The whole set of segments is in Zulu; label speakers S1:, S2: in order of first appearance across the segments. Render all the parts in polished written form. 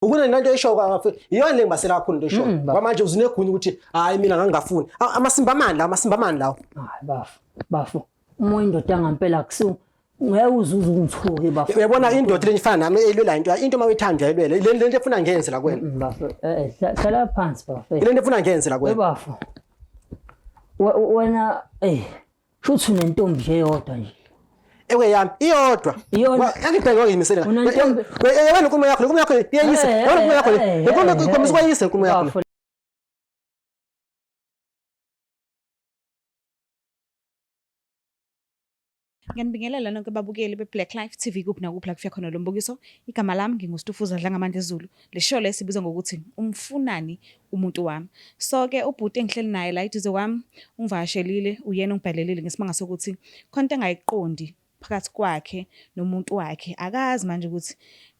S1: ukuna nanto esho kwa iyona le ngibasela kakhulu into esho kwamanje uzinegunya ukuthi hayi mina ngangingafuni amasimba amani lawo
S2: hayi bafu umoya indoda ngampela akusiwo ngeke uzuze ungithuke bafu
S1: uyabona indoda lenifana nami elwela into mawuyithanda uyayilwela le nto efuna ngenze la kwena
S2: bafu hlala phansi bafu
S1: le nto efuna ngenze la kwena
S2: bafu wena shuthi unentombi nje yodwa nje
S1: ewe yami iyodwa angibheke ngimisela wena inkulumo yakho iyayise wena inkulumo yakho ikhomisa kwayise inkulumo yakho
S3: Ngiyanibingelela nonke babukeli beBlaqlife TV kuphi nakuphi la kufika khona lo mbukiso. Igama lami nginguStufuza Dlangamandla Zulu. Le show lesibizwa ngokuthi umfunani umuntu wami. So ke ubhuti engihleli naye la iduze wami ungivashelile uyena ungibhalelile ngesimanga sokuthi konke engayiqondi phakathi kwakhe nomuntu wakhe. Akazi manje ukuthi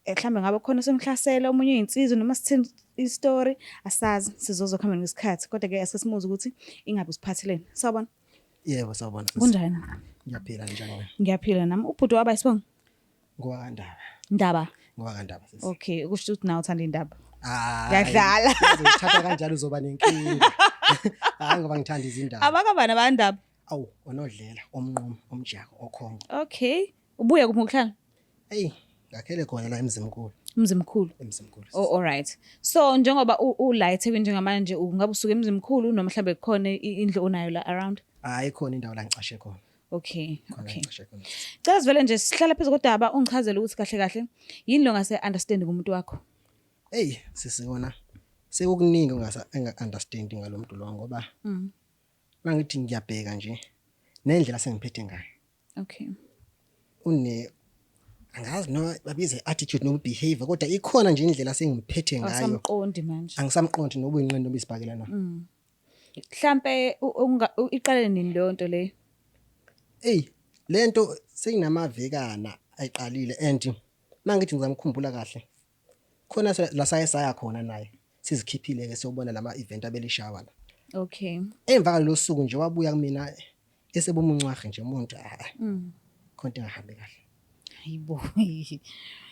S3: mhlambe ngabe khona semhlasela omunye insizwe noma sithini istory asazi sizozokhamba ngesikhathi kodwa ke asesimuza ukuthi ingabe usiphathilene. Sawubona?
S1: Yebo sawubona.
S3: Kunjani?
S1: Ngiyaphila njani?
S3: Ngiyaphila nami. Ubhuti waba isibongo?
S1: Ngowakandaba.
S3: Ndaba?
S1: Ngowakandaba sisi.
S3: Okay, kusho ukuthi nawe uthanda indaba.
S1: Ngiyadlala. Uzothatha kanjalo uzoba nenkinga. Hayi ngoba ngithanda izindaba.
S3: Abakabani abandaba?
S1: Awu, onodlela, omnqomo, omjako, okhongo.
S3: Okay. Ubuya kuphi ukuhlala?
S1: Hey, ngakhele khona la emzimkhulu.
S3: Emzimkhulu.
S1: Emzimkhulu.
S3: Oh, all right. So njengoba ula eThekwini njengamanje ungabe usuka emzimkhulu noma mhlambe khona indlu onayo la around?
S1: Hayi khona indawo la ngicashe khona.
S3: Okay. Cela sivele nje sihlala phezulu kodaba ungichazela ukuthi kahle kahle yini lo ngase understand ngomuntu wakho.
S1: Hey, sisibona sekukuningi ongasa enga-understand ngalomuntu lo ngoba mangithi ngiyabheka nje nendlela sengiphethe ngayo.
S3: Okay.
S1: Angazi no babize attitude no behavior kodwa ikhona nje indlela sengiphethe ngayo.
S3: Asamqondi manje.
S1: Angisamqondi nobuyinqindi obisibhakela na.
S3: Mhlambe iqale nini le nto le?
S1: Hey, lento seyinamavekana ayiqalile and mangithi ngizamkhumbula kahle. Khona la saya khona naye. Sizikhiphile ke siyobona lama event abelishawa la.
S3: Okay.
S1: Emva kwalo suku nje wabuya kumina esebumuncwahe nje umuntu konke engahambi kahle.
S3: Hayibo.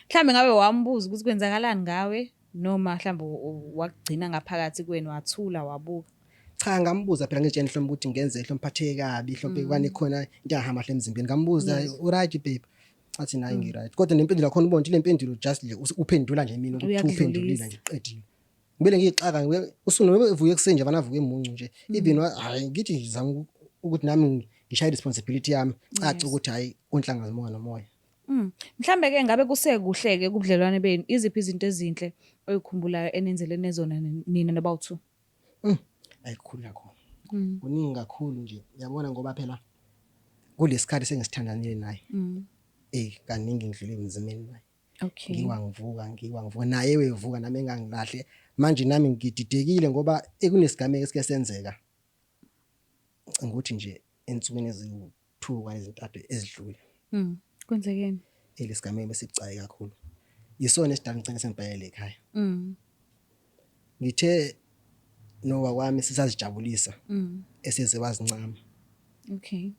S3: Mhlambe ngabe wambuza ukuthi kwenzakalani ngawe noma mhlambe wakugcina ngaphakathi kwenu wathula wabuka.
S1: Cha ngambuza phela ngitshela Mhlombe ukuthi ngenze mphatheke kabi Mhlombe kwani khona into engahamba hle emzimbeni ngambuza uright babe athi nayi ngiright kodwa nempendulo khona ubona le mpendulo just nje uphendula nje mina ukuthi uphendulile nje qedile ngibele ngixaka usunovuye kusenje bana avuke emuncu nje even hayi ngithi ngizama ukuthi nami ngishaye responsibility yami caca ukuthi hayi unhlanga zimoya nomoya.
S3: Mhlambe ke ngabe kusekuhleke kubudlelwane benu iziphi izinto ezinhle oyikhumbulayo enenzelene nezona nina nabawu2?
S1: Ayikhulu yakho. Kuningi kakhulu nje. Uyabona ngoba phela kulesikhathi sengisithandanile naye. Kaningi ngidlule emzimeni naye.
S3: Okay.
S1: Ngiwa naye wevuka nami engangilahle. Manje nami ngididekile ngoba ekunesigameko esike senzeka. Ukuthi nje ensukwini ezi2 kwa ezintathu ezidlule.
S3: Kwenzekeni?
S1: Lesigameko esicayi kakhulu. Yisona esidala ngicela sengibhayele ekhaya. Ngithe nowa kwami sisazijabulisa eseze wazincama.
S3: Okay.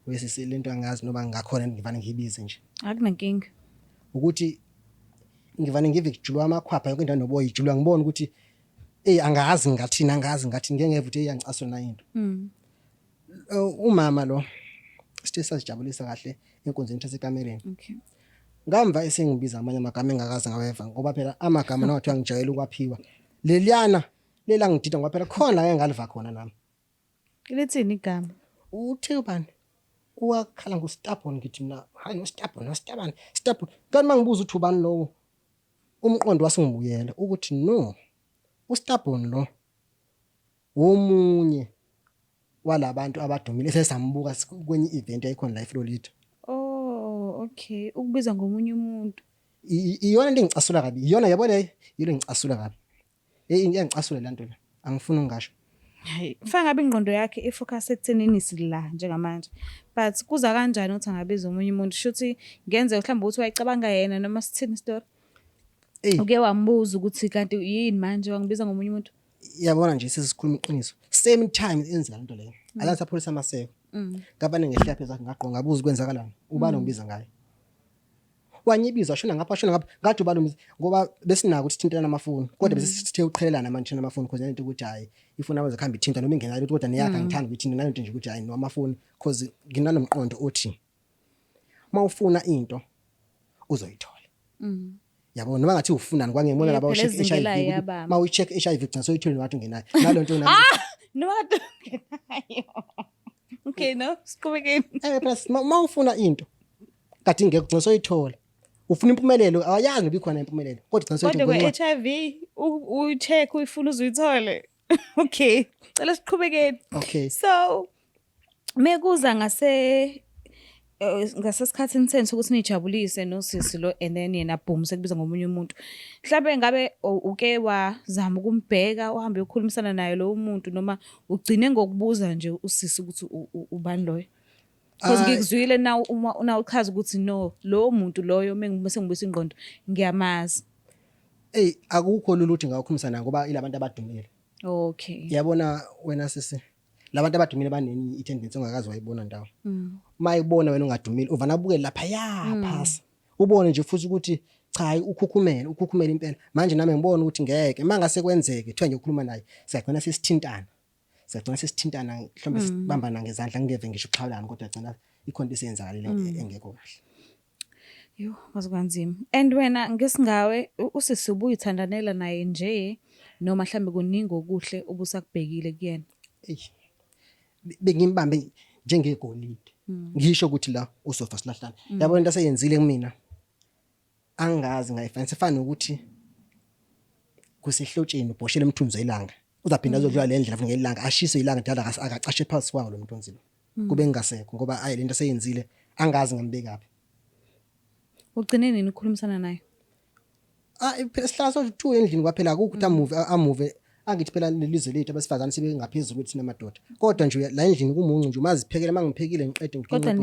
S1: Wese lento angazi noba ngakhona ngivane ngibize nje.
S3: Akunankinga.
S1: Ukuthi ngivane ngive kujulwa amakhwapha yonke indawo noboya ijulwa ngibona ukuthi angazi ngathi ngeke ngeve ukuthi iyangicaswa na into. Umama lo sithe sazijabulisa kahle enkonzweni tasekamereni.
S3: Okay.
S1: Ngamva esengibiza amanye amagama engakazi ngaweva ngoba phela amagama nawo athiwa ngijayela ukwaphiwa. Leliana lela ngidida ngoba phela khona la engaliva khona nami.
S3: Ilethini igama?
S1: Uthe ubani? Uwakhala ngustubborn ngithi mina hayi no stubborn. Kanti mangibuza ukuthi ubani lowo umqondo wasingibuyela ukuthi no ustubborn lo omunye walabantu abadumile sesambuka kwenye event yayikhona la eFlorida.
S3: Oh, okay. Ukubiza ngomunye umuntu.
S1: Iyona into engicasula kabi. Iyona yabona yilo ngicasula kabi. Ngiyangicasula le nto la. Angifuni ungasho.
S3: Hayi, mfana ngabe ingqondo yakhe ifocus ekuthenini sila njengamanje. But kuza kanjani uthi angabiza omunye umuntu? Shuthi ngenze mhlawumbe uthi wayicabanga yena noma sithini story. Uke wambuza ukuthi kanti yini manje wangibiza ngomunye umuntu?
S1: Yabona nje sesikhuluma iqiniso. Same time enza lento leyo. Alansa police amaseko. Ngabane ngehlaphe zakhe ngaqonga ngabuza kwenzakalani. Ubani ngibiza ngaye. wangibiza shona ngapha ngathi ubalo ngoba besinako ukuthi thintana amafoni kodwa bese sithe uqhelelana manje namafoni because into ukuthi hayi ifuna abaze khamba ithinta noma ingenayo kodwa niyakha ngithanda ukuthinta nayo into nje ukuthi hayi no amafoni because nginanomqondo othi mawufuna into uzoyithola yabo noma ngathi ufunani kwangembona laba ucheck HIV mawu check HIV gcina soyithole ngathi ungenayo nalonto unami
S3: noma ngenayo okay no siqhubekeni
S1: plus mawufuna into kade ngeke gcina soyithola ufuna impumelelo awayazi noba ikhona impumelelo kodwa gcina soyithola
S3: kodwa HIV ucheck uyifuna uzuyithole okay cela siqhubekeni
S1: okay
S3: so mekuza ngasesikhathini senu sokuthi nijabulise nosisi lo and then yena boom sekubiza ngomunye umuntu mhlawumbe ngabe uke wazama ukumbheka uhambe ukukhulumisana naye lo umuntu noma ugcine ngokubuza nje usisi ukuthi ubani loyo because ngikuzwile na uchaza ukuthi no lo muntu loyo mengibese ngibuyisa ingqondo ngiyamazi
S1: akukho lulu ukuthi ngakhulumisana ngoba ilabantu abadumile
S3: okay
S1: yabona wena sisi labantu abadumile baneni itendence ongakazi wayibona ndawo mayibona wena ungadumile uvana buke lapha phasi ubone nje futhi ukuthi cha ukhukhumela impela manje nami ngibona ukuthi ngeke mangase kwenzeke kuthiwa nje ukukhuluma naye siyagcina sesithintana mhlawumbe sibambana ngezandla ngeve ngisho uxhawulana kodwa gcina ikhonto isenzakalile engekho kahle
S3: yo mazikwanzima and wena ngesingawe usisi ubuyithandanela naye nje noma mhlambe kuningi okuhle obusakubhekile kuyena
S1: bengimbambe njengegolide ngisho ukuthi la usofa silahlana yabo into aseyenzile kumina angazi ngayifanisa fana ukuthi kusehlotsheni ubhoshele umthunzi elanga uzaphinda azodlula le ndlela futhi ngelanga ashise ilanga dala akacashe phansi kwawo lo muntu onzima kube ngingasekho ngoba ayi lento aseyenzile angazi ngambekaphi
S3: ugcine nini ukukhulumisana naye
S1: phela sihlala so2 endlini kwaphela akukuthi amuve angithi phela lelizwe lethu abasifazana sibe ngaphezulu kwethu namadoda kodwa nje la endlini kumuncu nje umaziphekela mangiphekile ngiqede
S3: kodwa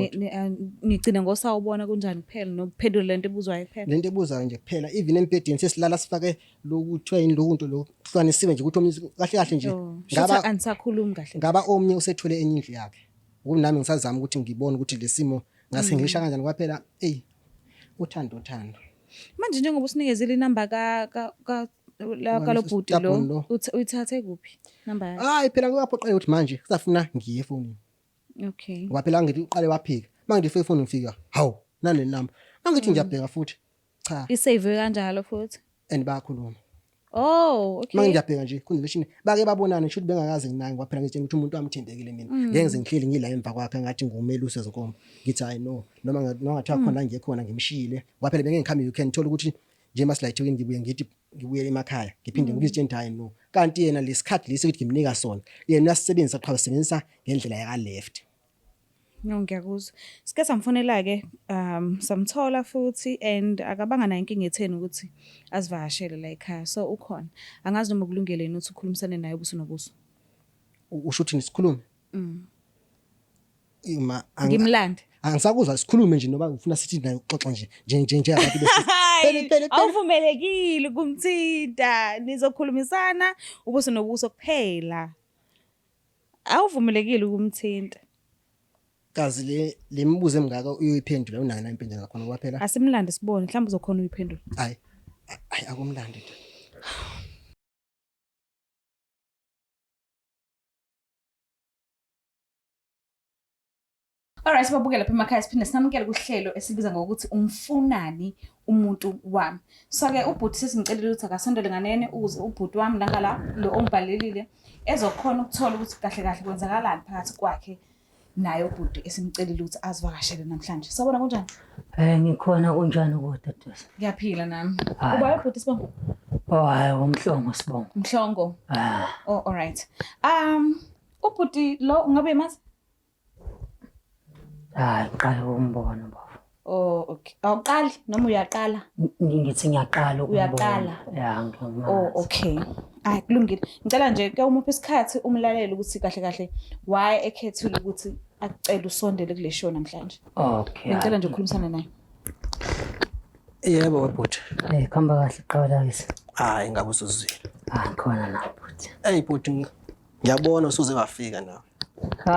S3: ngigcina ngosawubona kunjani kuphela nokuphendula lento ebuzwayo kuphela
S1: lento ebuzwayo nje kuphela even empedeni sesilala sifake lokuthiwa yini lokunto lokuhlukanisiwe nje ukuthi omnye kahle nje
S3: ngaba anisakhulumi kahle
S1: ngaba omnye usethule enye indlu yakhe nami ngisazama ukuthi ngibone ukuthi lesimo ngase ngilisha kanjani kwaphela uthando
S3: manje njengoba usinikezile inamba la kalobhuti lo uyithathe kuphi number yakhe
S1: hayi phela ngiyaphoqela ukuthi manje kusafuna ngiye efonini
S3: okay
S1: ngoba phela ngithi uqale waphika manje ngife efoni ngifika hawu nale number mangithi ngiyabheka futhi cha
S3: isave kanjalo futhi
S1: and bayakhuluma
S3: okay
S1: manje ngiyabheka nje kuneleshini bake babonana ngisho ukuthi bengakazi nginayo kwaphela ngithi umuntu wami thintekile mina ngenze ngihleli ngila emva kwakhe ngathi ngumelusi ezinkomo ngithi hayi no noma ngathi khona la ngiyekhona ngimshiyile kwaphela benge ngikhambi you can thola ukuthi nje masilayithini ngibuye ngithi ngibuye emakhaya ngiphinde ngizitshela hayi no kanti yena lesikhathi lesi ukuthi ngimnika sona yena uyasebenzisa qha usebenzisa ngendlela yaka left
S3: no ngiyakuzwa sike samfonela ke samthola futhi and akabanga nayo inkinga etheni ukuthi asivakashele la ekhaya so ukhona angazi noma kulungele yena ukuthi ukhulumisane naye ubuso nobuso
S1: usho ukuthi nisikhulume
S3: ngimlande
S1: angisakuzwa sikhulume nje noba ufuna sithi naye uxoxa nje abantu bese
S3: awuvumelekile kumthinta nizokhulumisana ubuso nobuso kuphela awuvumelekile ukumthinta
S1: kazi le mibuzo emingaka uyoyiphendula unayo na impendulo ngakhona kwaphela
S3: asimlande sibone mhlawumbe uzokhona uyiphendula
S1: hayi akumlande
S3: Alright sibabukela lapha emakhaya siphinde sinamukele kuhlelo esibiza ngokuthi umfunani umuntu wami. So ke ubhuti sesingicela ukuthi akasondele nganene ukuze ubhuti wami langala lo ongibhalelile ezokhona ukuthola ukuthi kahle kwenzakalani phakathi kwakhe naye ubhuti esimcelile ukuthi azivakashele namhlanje. Sabona kunjani?
S2: Ngikhona kunjani kodwa Dosi?
S3: Ngiyaphila nami. Uba ubhuti sibongo?
S2: Hayi umhlongo sibongo.
S3: Mhlongo. Oh alright. Ubhuti lo ungabe mazi?
S2: Hayi qala ukumbona bafo.
S3: Oh okay. Awuqali noma uyaqala?
S2: Ngithi ngiyaqala ukumbona.
S3: Uyaqala?
S2: Ya ngiyamazi.
S3: Oh okay. Hayi kulungile. Ngicela nje ke umuphi isikhathi umlaleli ukuthi kahle why ekhethile ukuthi akucela usondele kule show namhlanje.
S2: Okay.
S3: Ngicela nje ukukhulumisana naye.
S1: Yebo webhuti.
S2: Khamba kahle qala ke.
S1: Hayi ngabe usuzwile.
S2: Khona na bhuti.
S1: Bhuti ngiyabona usuze wafika nawe.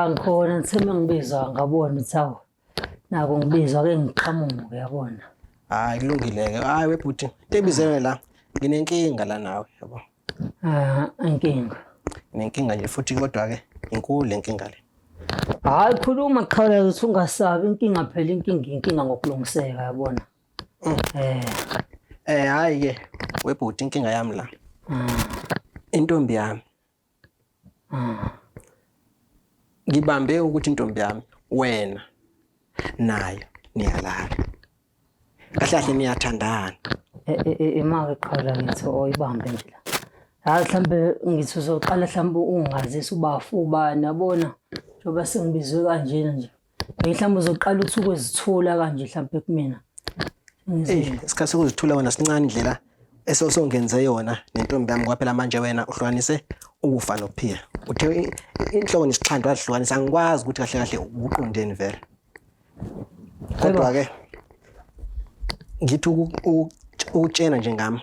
S2: Ngikhona ngitheme ngibizwa ngabona ukuthi awu nako ngibizwa ke ngiqhamuka uyabona.
S1: Hayi kulungileke. Hayi webhuti, tebizele la. Nginenkinga la nawe, yabo.
S2: Inkinga.
S1: Nenkinga nje futhi kodwa ke inkulu lenkinga le.
S2: Hayi khuluma qhala ukuthi ungasabi inkinga phela inkinga ngokulungiseka yabona.
S1: Hayi ke webhuti inkinga yami la. Intombi yami. Ngibambe ukuthi intombi yami wena nayo niyalala. Kahle niyathandana.
S2: Imake qhala ngithi oyibambe nje la. Hayi mhlambe ngithi uzoqala mhlambe ungazisa ubafu ubani yabona njoba sengibizwe kanjena nje. Mhlawumbe uzoqala uthi ukwezithula kanje mhlambe kumina.
S1: Isikhathi sokuzithula wena sincane indlela esosongenze yona nentombi yami kwaphela manje wena uhlukanise ukufa nophila. Uthe inhloko nesixhando wahlukanisa angikwazi ukuthi kahle uqondeni vele. Kodwa ke ngithi ukutshena njengami.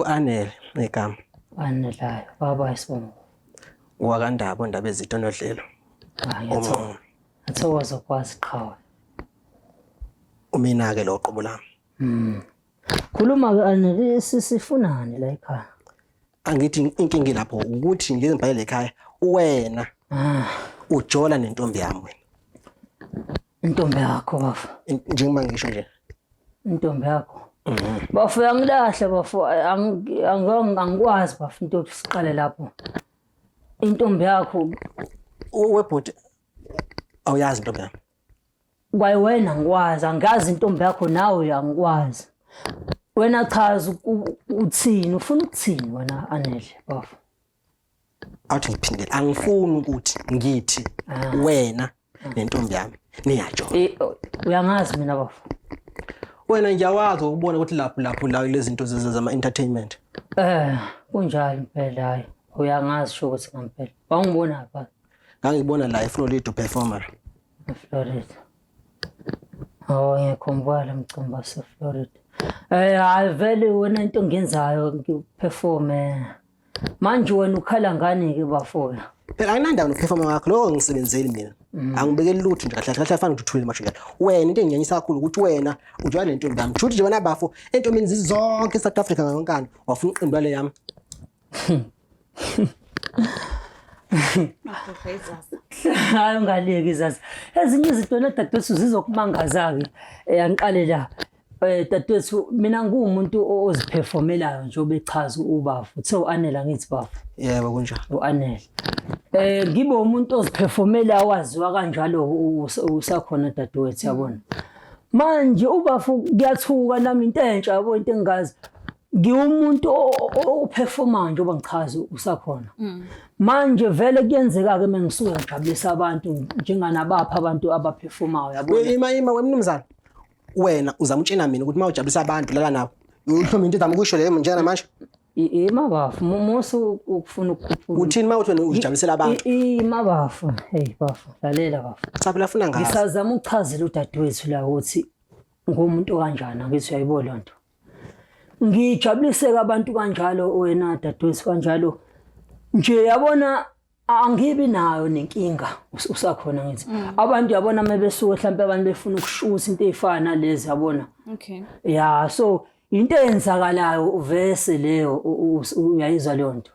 S1: Anele ngegama.
S2: Anelayo baba isibongo.
S1: Wakandaba ondaba ezitho nodlelo.
S2: Athokoza kwazi qhawe.
S1: Umina ke lo qobo lami.
S2: Khuluma ke Anele sifunani la ekhaya.
S1: Angithi inkingi lapho ukuthi ngizibhalele ekhaya wena ujola nentombi yami wena.
S2: Intombi yakho bafu.
S1: Njengoba ngisho nje.
S2: Intombi yakho. Bafu angilahla bafu angikwazi bafu into siqale lapho. Intombi yakho
S1: webhuti awuyazi intombi yami.
S2: Kwaye wena ngikwazi angazi intombi yakho nawe angikwazi. Wena chaza uthini ufuna ukuthini wena Anele bafu.
S1: Awuthi ngiphindele angifuni ukuthi ngithi wena nentombi yami niyajola.
S2: Uyangazi mina bafu.
S1: Wena ngiyawazi ukubona ukuthi lapho la lezi zinto zama entertainment.
S2: Kunjalo impela hayi. Uyangazi sho ukuthi ngempela. Wangibona pha.
S1: Ngangibona la eFlorida performer.
S2: eFlorida. Ngiyakhumbula umcimbi waseFlorida. Hayi vele wena into ngenzayo ngiperforme. Manje wena ukhala ngani ke bafowethu?
S1: Phela ayinandaba noperformer wakho lo ngisebenzeli mina. Angibekeli lutho nje kahle afana ukuthi uthule manje njalo. Wena into enginyanyisa kakhulu ukuthi wena ujola nentombi yami. Futhi nje wena bafo entombini zizonke eSouth Africa ngayonkana wafuna iqembu le yami.
S2: Hayi ungaleki izazi. Ezinye izinto nedadewethu zizokumangaza ke angiqale la. Dadewethu mina ngumuntu oziperformelayo nje obechaza ubafu. Uthe uAnele ngithi bafu.
S1: Yebo kunjalo.
S2: uAnele. Ngibe umuntu oziperformela waziwa kanjalo usakhona dadewethu yabona. Manje ubafu kuyathuka nami into entsha yabo into engazi. Ngiwumuntu operforma nje oba ngichaza usakhona. Manje vele kuyenzeka ke mengisuke ngijabulisa abantu njenganabapha abantu abaperformayo yabona.
S1: Ima wemnumzana. Wena uzama utshena mina ukuthi mawujabulisa abantu lala nawo. Uhloma into ezama ukusho leyo njena manje.
S2: Mabafu musu ukufuna ukukhuphula.
S1: Uthini mawuthi wena ujabulisela abantu?
S2: Mabafu. Hey bafu lalela bafu.
S1: Saphela afuna ngazi.
S2: Ngisazama ukuchazela udadewethu la ukuthi ngumuntu kanjani ngithi uyayibona lonto. Ngijabuliseka abantu kanjalo wena dadewethu kanjalo. Nje yabona angibi nayo nenkinga usakhona ngithi. Abantu yabona mabesuka mhlawumbe abantu befuna ukushusa into ezifana lezi yabona.
S3: Okay.
S2: Yeah so into eyenzakalayo uvese leyo uyayizwa lonto.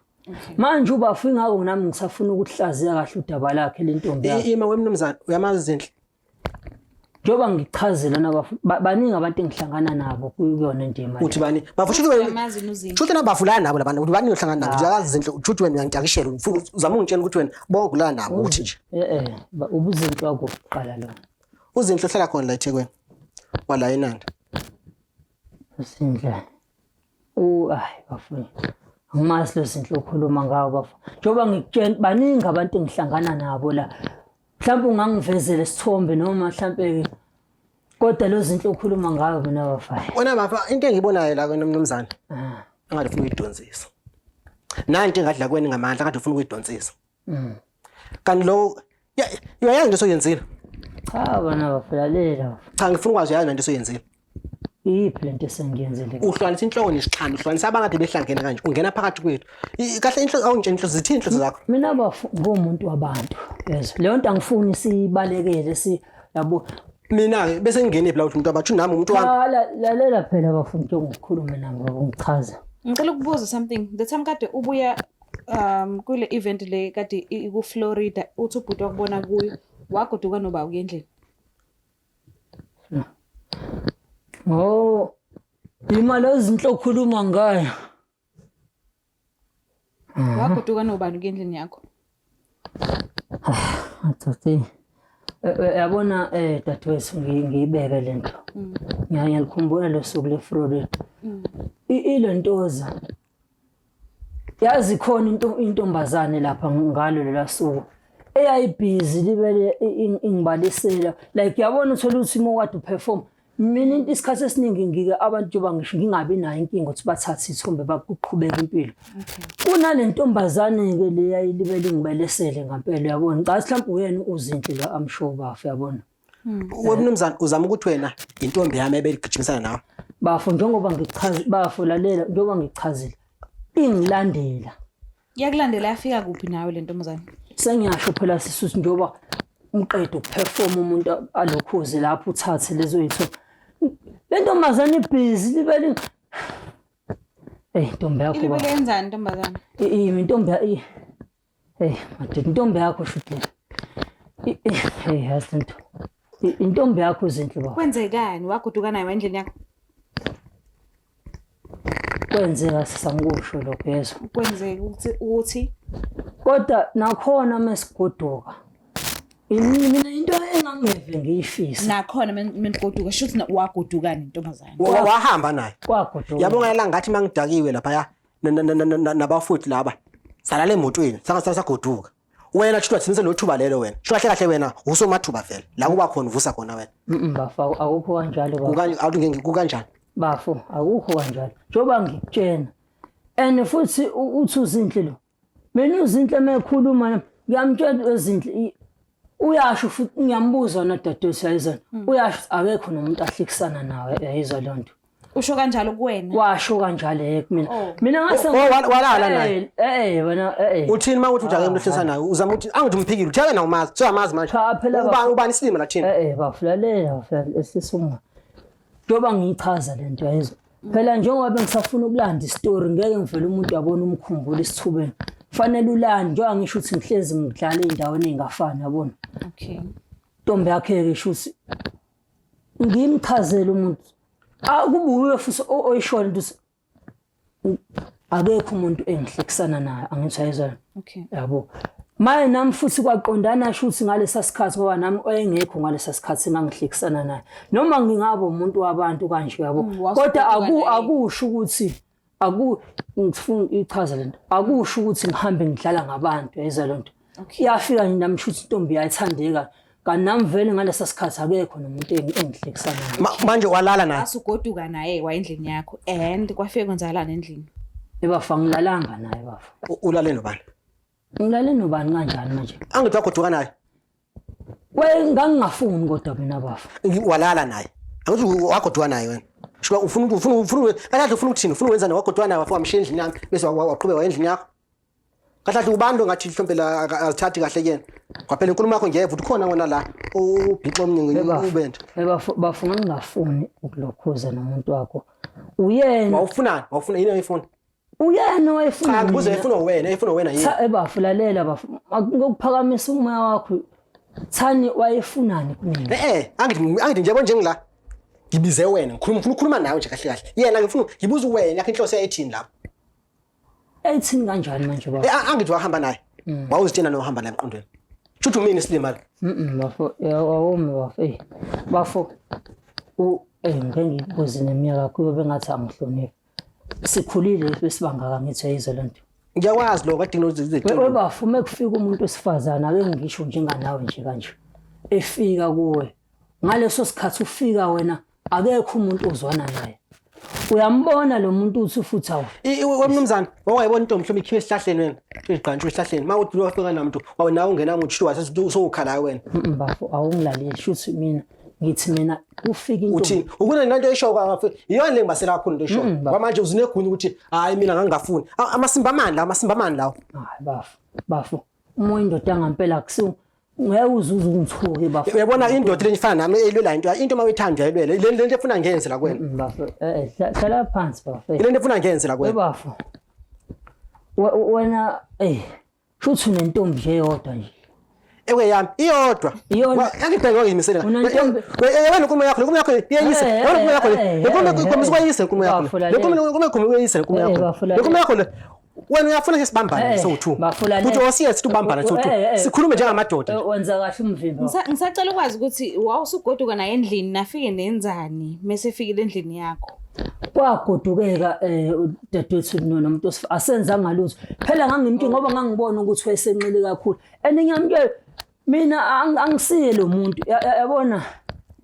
S2: Manje ubafu ingako nami ngisafuna ukuhlaziya kahle udaba lakhe lentombi yakhe.
S1: Ima wemnumzana uyamazi izinhle.
S2: Njoba ngichazela nabafu baningi abantu engihlangana nabo kuyona indima.
S1: Uthi bani? Bafushuthi wena.
S3: Uyamazi uzinhle.
S1: Shuthi nabafulana nabo labantu ukuthi bani uhlangana nabo. Uyazi izinhle uthi wena uyangitakishela uzama ungitshela ukuthi wena bonke ulana nabo uthi nje.
S2: Ubuzinhle wakuqala lo.
S1: Uzinhle uhlala khona la eThekwini. Wala eNanda.
S2: Uzinhle. Hayi bafuni. Angimazi lo zinhle okhuluma ngawo bafu. Njoba ngikutshela baningi abantu engihlangana nabo la. Mhlawumbe ungangivezela isithombe noma mhlawumbe kodwa lo zinhle okhuluma ngayo mina bafayo.
S1: Wena bafa into engibonayo la kwenomnumzana. Angade ufuna ukuyidonsisa. Nanti engadla kweni ngamandla akade ufuna ukuyidonsisa. Kanti lo yayazi into soyenzile.
S2: Cha bana bafalalela.
S1: Cha ngifuna ukwazi yazi into soyenzile.
S2: Iphi lento esengiyenzile?
S1: Uhlanganisa inhloko nesixhando, uhlanganisa abangade behlangene kanje. Ungena phakathi kwethu. Kahle inhloko awungitshela inhloko zithini inhloko zakho?
S2: Mina bafu ngomuntu wabantu. Yezwa. Leyo nto angifuni sibalekele yabo
S1: mina bese ngingene phela umuntu abathi nami umuntu wami
S2: lalela phela bafuna ukukhuluma nami ngichaza
S3: ngicela ukubuza something the time kade ubuya kule event le kade ku Florida uthi ubhuti wakubona kuyo wagoduka noba ukendlini
S2: imali ezinhle okhuluma ngayo
S3: wagoduka nobani ukendlini yakho
S2: athothi yabona dadewethu ngiyibeke lento ngiyalikhumbula losuku le Florida ilentoza yazi khona intombazane lapha ngalo lela suku eyayibhizi libele ingibalisela like yabona uthola ukuthi mowade uperform mina isikhathi esiningi ngike abantu bangisho ngingabi nayo inkinga ukuthi bathathe isithombe bakuqhubeka impilo kunalentombazane ke leyayilibele ngibelesele ngempela yabona ngicela mhlawumbe uyena uzinhle la amshow bafu yabona
S1: webunumzana uzama ukuthi wena intombi yami ebeligijimisana nawe
S2: bafu njengoba ngichaza bafu lalela njengoba ngichazile ingilandela
S3: yakulandela yafika kuphi nawe le ntombazane
S2: sengiyasho phela sisuthi njengoba umqedo ukuperform umuntu alokhuze lapho uthathe lezo yitho le ntombazane ibhizi libele intombi yakho
S3: libele yenzani ntombazane
S2: intombi madod intombi yakho shuthi hasinto intombi yakho izinhle ba
S3: kwenzekani wagoduka nayo endlini yakho
S2: kwenzeka sisangikusho lokho yezo
S3: kwenzeka ukuthi
S2: kodwa nakhona mesigoduka mina into engangeve ngiyifisa
S3: nakhona menigoduka shuthi wagoduka nentombazane
S1: wahamba naye
S2: kwagoduka
S1: yabona la ngathi mangidakiwe lapha nabafuthi laba salale emotweni sagoduka wena thutha tsinise lothuba lelo wena kahle kahle wena usomathuba vele la kuba khona uvusa khona wena
S2: bafa akukho kanjalo
S1: kukanjani
S2: bafu akukho kanjalo njoba ngikutshena and futhi uthi uzinhle lo mina uzinhle mekhuluma ngiyamtshela ezinhle uyasho futhi ngiyambuza na dadewethu yayizona uyasho akekho nomuntu ahlekisana nawe yayizwa lonto
S3: usho kanjalo kuwena
S2: washo kanjalo mina ngase
S1: walala naye
S2: wena
S1: uthini mawuthi ujake umhlisa naye uzama ukuthi angithi umphikile uthaka na umazi siyamazi manje ubani isilima la thina
S2: bafulalela esisuma njoba ngichaza lento yayizwa phela njengoba bengisafuna ukulanda istory ngeke ngivele umuntu yabona umkhumbulo isithubeni fanele ulande njengoba ngisho ukuthi ngihlezi ngidlala endaweni engafani yabona
S3: okay
S2: ntombi yakhe ke shuthi ngimchazela umuntu akubuye futhi oyishona ukuthi akekho umuntu engihlekisana naye angithi ayizona
S3: okay
S2: yabo maye nami futhi kwaqondana shuthi ngalesa sikhathi ngoba nami oyengekho ngalesa sikhathi engangihlekisana naye noma ngingaba umuntu wabantu kanje yabo kodwa akusho ukuthi ngifuna ichaza lento akusho ukuthi ngihambe ngidlala ngabantu yayizwa lonto iyafika nami shuthi intombi yayithandeka kanami vele ngalesa sikhathi akekho nomuntu engihlekisana
S1: manje walala naye
S3: asugoduka naye wayendlini yakho and kwafike kwenzakalana endlini
S2: ebafa ngilalanga naye bafa
S1: ulale nobani
S2: ngilale nobani kanjani manje
S1: angithi wagoduka naye
S2: ngangingafuni kodwa mina bafa
S1: walala naye angithi wagoduka naye wena shiba ufuna kahle ufuna ukuthini ufuna ukwenza wagoduka naye wafa wamshiya endlini yami bese waqhubeka endlini yakho kahle ubantu ngathi mhlawumbe la azithathi kahle yena kwaphela inkulumo yakho ngiyeva ukuthi khona wona la ubhixo omningi ubenda
S2: bafuna ngingafuni ukulokhuza nomuntu wakho uyena
S1: wawufuna yini ayifuna
S2: uyena wayefuna
S1: cha ngibuze efuna wena yini
S2: ebafulalela bafu ngokuphakamisa umoya wakho thani wayefunani kumina
S1: angithi njengila ngibize wena ngikhuluma nawe nje kahle kahle yena ngifuna ngibuza wena yakho inhloso yayithini lapho
S2: 18 kanjani manje baba
S1: angithi wahamba naye wawuzitshena nohamba la emqondweni futhi umini isilimali
S2: bafo awome bafo ngengikubuze neminyaka kuyo bengathi angihloniphi sikhulile besibangaka ngithi ayizwe lento
S1: ngiyakwazi lokho adinga
S2: izinto bafuma kufika umuntu wesifazana ake ngisho njenganawe nje kanje efika kuwe ngaleso sikhathi ufika wena akekho umuntu ozwana naye uyambona lo muntu uthi futhi awu
S1: wemnumzana wayebona intombi mhlawumbe ikhiwe esihlahleni wena iziqhantshu esihlahleni mawuthi wafika namuntu nawe ungena muthi wathi usukhala wena
S2: bafo awungilaleli shuthi mina ngithi mina ufika into
S1: uthi ukune nanto eshoka ngafe iyona lengibasela kakhulu into eshoka kwamanje uzinegunya ukuthi hayi mina ngangafuni amasimba amandla lawo
S2: hayi bafo umoya indoda ngempela akusiwo Ngiyawuzuza ungithuke bafo.
S1: Uyabona indoda lenifana nami elwela into mawuyithanda elwele le nto efuna ngenze la kwena.
S2: Bafo hlala phansi bafo.
S1: Le nto efuna ngenze la kwena.
S2: Bafo. Wena shuthi unentombi nje yodwa nje.
S1: Ewe yami iyodwa. Angibheke ngimisela. Wena kumo yakho iyeyise. Wena kumo yakho le kumo sikwayise kumo yakho. Le kumo uyeyise kumo yakho. Le kumo yakho le wena uyafuna ke sibambane so2. Uthi osiyesi sibambane so2. Sikhulume njengamadoda.
S2: Wenza kahle umvimba.
S3: Ngisacela ukwazi ukuthi wawusugoduka naye endlini nafike nenzani mase fikile endlini yakho.
S2: Kwagodukeka dadewethu nomuntu asenza ngalutho. Phela ngangimki ngoba ngangibona ukuthi wayesenqile kakhulu. Eningamke mina angisiye lo muntu yabona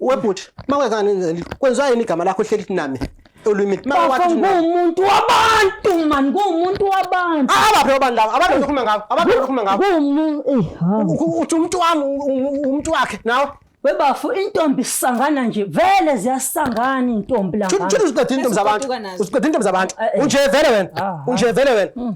S1: webhuti mawekani kwenziwa yini igama lakho hleli kunami olwimi
S2: mawathi umuntu wabantu man kumuntu wabantu
S1: abaphe abantu laba abantu lokhuma ngabo abantu lokhuma ngabo uthi umuntu wami umuntu wakhe nawe
S2: webafu intombi sisangana nje vele ziyasangana intombi la ngani
S1: uthi usiqedile intombi zabantu usiqedile intombi zabantu unje vele wena unje vele wena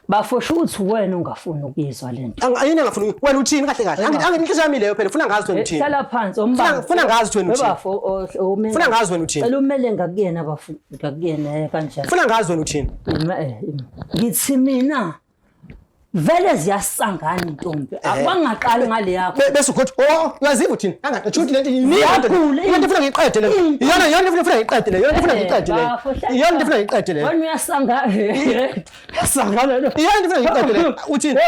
S2: bafosha ukuthi wena ungafuni ukuyizwa lento
S1: ayini ngafuni wena uthini kahle kahle anginhliziyo yami leyo phela ufuna ngazi wena uthini
S2: hlala phansi umbamba
S1: ufuna ngazi wena uthini
S2: bafo
S1: ufuna ngazi wena uthini
S2: cela umele ngakuyena bafu ngakuyena kanjani
S1: ufuna ngazi wena uthini
S2: ngithi mina vele ziyasangana intombi abangaqali ngale yakho
S1: bese ukuthi uyaziva uthini angachuthi lento yini into efuna ngiyiqede le iyona into efuna ngiyiqede le iyona into efuna ngiyiqede le iyona into efuna ngiyiqede le
S2: wena uyasangana
S1: yasangana iyona into efuna ngiyiqede le uthini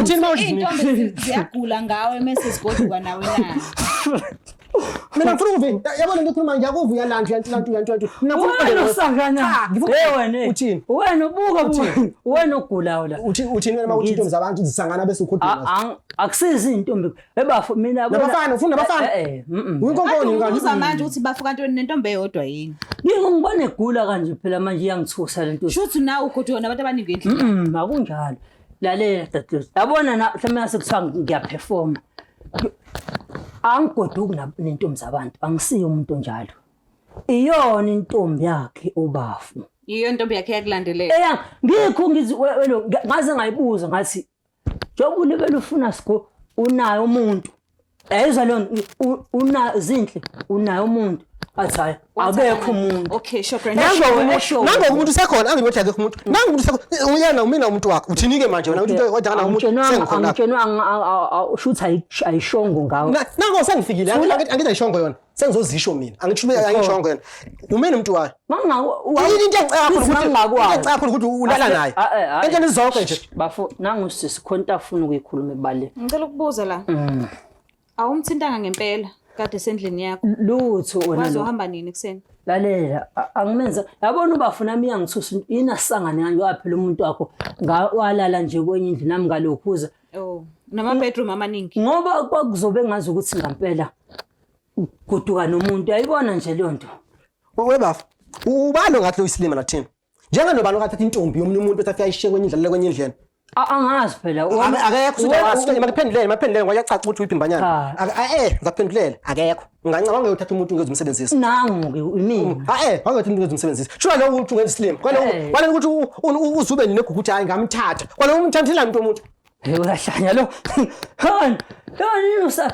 S1: uthini mawuthi
S3: intombi ziyagula ngawe mase sigoduka nawe na
S1: mina ngifuna ukuva yabona into ekhuluma ngiyakuvuya lantu
S2: wena usangana wena
S1: uthini
S2: wena ubuka wena ogulayo la
S1: uthini wena mawuthi intombi zabantu zisangana bese ukhuduma
S2: akusizi intombi ebafo mina
S1: nabafana ufuna nabafana uyinkonkoni ngani
S3: uzamanje uthi bafuka ntoni nentombi eyodwa yini
S2: ngibona egula kanje phela manje iyangithusa lento
S3: shuthi nawe ugoduka nabantu abaningi endlini
S2: akunjalo lalela dadewethu yabona na mhlawumbe sekuthiwa ngiyaperforma angigoduki nentombi zabantu angisiyo umuntu njalo iyona intombi yakhe ubafu
S3: iyo intombi yakhe yakulandelela
S2: ngikho ngaze ngayibuza ngathi jobule belufuna sigo unayo umuntu ayizwa lo una zinhle unayo umuntu athi hayi akekho umuntu
S3: okay sure
S1: nango umuntu sekhona angibothi akekho umuntu nango umuntu sekhona uyena umina umuntu wakhe uthini ke manje wena uthi kodwa kana umuntu sengikhona
S2: angitshena shutha ayishongo ngawo
S1: nango sengifikile angithi ayishongo yona sengizozisho mina angithume ayishongo yona umina umuntu wakhe yini into engicakho ukuthi ulala naye endleni zonke nje
S2: bafo nangu sisikhonta afuna ukuyikhuluma ebale
S3: ngicela ukubuza la awumthintanga ngempela kade sendlini yakho
S2: lutho wena
S3: wazohamba nini kuseni
S2: lalela angimenza yabona ubafuna mina ngithusa yina sisangane kanje waphela umuntu wakho ngawalala nje kwenye indlu nami ngalokhuza
S3: nama bedroom amaningi
S2: ngoba kwakuzobe ngazi ukuthi ngempela kuduka nomuntu ayibona nje leyo nto
S1: webafu ubalo ngathi lo isilima lathini njenganobalo ngathi intombi yomunye umuntu bese afika ishiye kwenye indlu le kwenye indleni
S2: angazi phela
S1: akekho uthi makuphendulele ngoba yacaca ukuthi uyiphimbanyanana ngaphendulela akekho ngicabanga ngiyothatha umuntu ngezomsebenzisi
S2: nangu ke imini
S1: wangathi umuntu ngezomsebenzisi shuka lo uthi ungenza slim kwalo ukuthi uzube negugu ukuthi hayi ngamthatha kwalo umthathela umuntu
S2: uyahlanya lo usa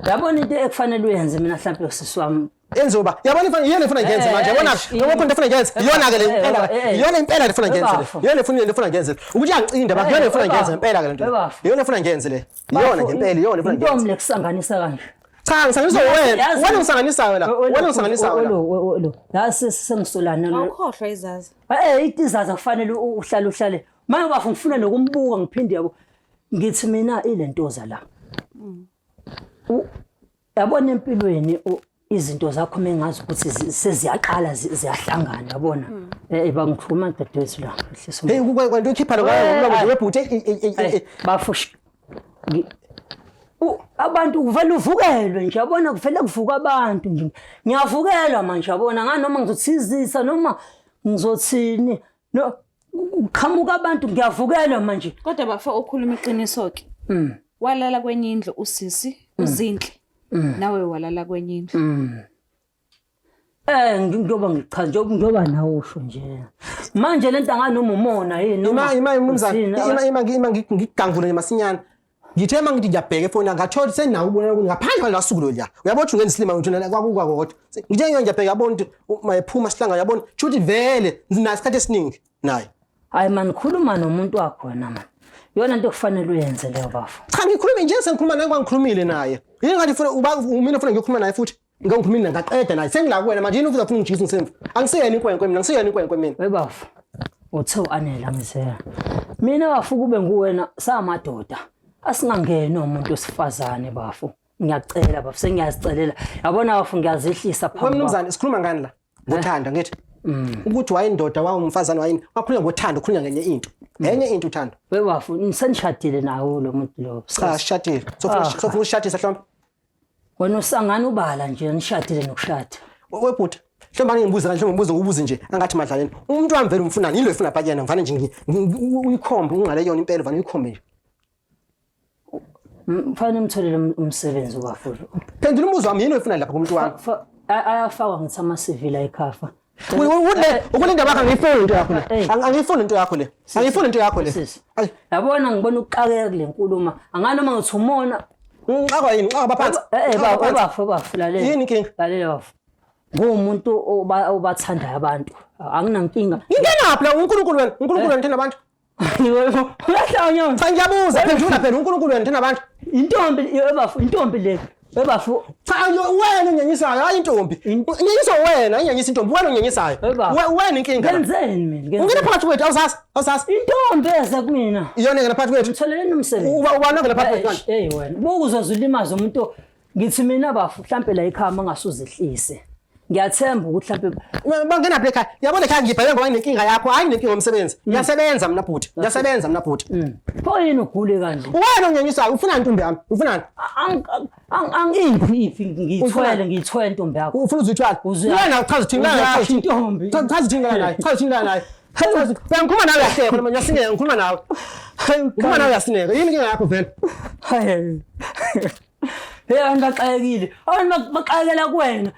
S2: yabona into ekufanele uyenze mina mhlawumbe usisiwami
S1: enzoba yabona yena efuna ngenze manje yabona ngoba into efuna ngenze iyona ke le impela iyona impela efuna ngenze le yona efuna ngenze ukuthi angicinda ba yona efuna ngenze impela ke le nto yona efuna ngenze le yona ngempela yona efuna ngenze
S2: intombi lekusanganisa kanje
S1: cha ngisanganisa wena ungisanganisa wena ungisanganisa wena
S2: lo la sengisolana lo
S3: awukhohlwa izazi
S2: itizaza kufanele uhlale manje bafu ngifuna nokumbuka ngiphinde yabo ngithi mina ilentoza la yabona empilweni izinto zakho mengazi ukuthi seziyaqala ziyahlangana yabona bangikhuluma dadewethu la
S1: hey kwento ikhipha lo webhuti
S2: bafushi abantu kuvela uvukelwe nje yabona kuvela kuvuka abantu nje ngiyavukelwa manje yabona nganoma ngizothizisa noma ngizothini no uqhamuka abantu ngiyavukelwa manje
S3: kodwa bafa ukhuluma iqiniso ke walala kwenye indlu usisi uzinhle nawe walala kwenye indlu
S2: ngiyoba ngichaza njoba nawe usho nje manje lento anganoma umona yini
S1: noma ima ngigangule masinyana ngithe mangithi ngiyabheka efoni ngathola senawo ubona ukuthi ngaphandle kwala suku lo la uyabona ukuthi ngendisilima ngitshona kwakuka kodwa ngithe ngiyabheka yabona ukuthi mayephuma sihlanga yabona ukuthi vele nginasikhathi esiningi naye
S2: hayi man khuluma nomuntu wakho wena man yona into kufanele uyenze leyo bafo
S1: cha ngikhuluma nje sengikhuluma naye kwangikhulumile naye yini ngathi ufuna mina ufuna ngiyokhuluma naye futhi ngikhulumile ngaqeda naye sengila kuwena manje yini ufuna ungijisa ngisemva angisiyeni inkwenkwe mina ngisiyeni inkwenkwe mina
S2: webafo uthe anela ngisela mina bafuka ube nguwena samadoda asingangeni umuntu osifazane bafo ngiyacela bafo sengiyazicelela yabona bafo ngiyazihlisa
S1: phambi mnumzane sikhuluma ngani la ngothanda ngithi ukuthi wayindoda wawumfazane wayini wakhuluma ngothanda ukhulunya ngenye into uthando
S2: webafo nisenishadile nawo lo muntu lo
S1: cha sishadile sofuna ushadisa hlombe
S2: wena usangana ubala nje nishadile nokushada
S1: webhuti hlombe ngibuza ngibuze nje angathi madlaleni umuntu wami vele umfunani yilo efuna phakena ngivane nje uyikhombe ungale yona impela vane uyikhombe nje
S2: mfana umtholele umsebenzi ubafo
S1: phendula umbuzo wami yini efuna lapha kumuntu wami
S2: ayafakwa ngithi ama-CV la ekhafa
S1: ukulinda bakho angiyifuni into yakho le angiyifuni into yakho le angiyifuni into yakho le
S2: yabona ngibona ukuqakeka kule nkulumo anganoma ngithi umona
S1: ngixakwa yini ngixakwa baphansi
S2: bafo lalela
S1: yini inkinga
S2: lalela bafo ngumuntu obathandayo abantu anginankinga
S1: ngingaphi la uNkulunkulu wena ngithanda abantu
S2: uyahlanya
S1: cha ngiyabuza phendula phela uNkulunkulu wena ngithanda abantu
S2: intombi le webafo
S1: cha wena unyenyisayo hayi intombi unyenyisa wena unyenyisa intombi wena unyenyisayo wena inkinga
S2: ngenzeni mina
S1: ungena phakathi kwethu awusasi
S2: intombi eza kumina
S1: iyona ngena phakathi kwethu
S2: ngitholele umsebenzi
S1: ubona ngena phakathi kwethu
S2: hey wena bokuzozilimaza umuntu ngithi mina bafo mhlambe la ekhaya ngasuzehlise ngiyathemba ukuthi mhlambe
S1: bangena pha ekhaya yabona ekhaya ngibheke ngoba nginenkinga yakho hayi nginenkinga ngomsebenzi ngiyasebenza mina bhuti
S2: pho yini ugule kanje
S1: wena unyenyisayo ufuna intombi yami ufunani
S2: angiphi ngiyithwele intombi yakho
S1: ufuna uzithwala wena uchaza thingana
S2: intombi
S1: chaza thingana naye bengikhuluma nawe yahleka noma ngiyasineke ngikhuluma nawe yasineke yini inkinga yakho vele
S2: ngaqayekile baqayekela kuwena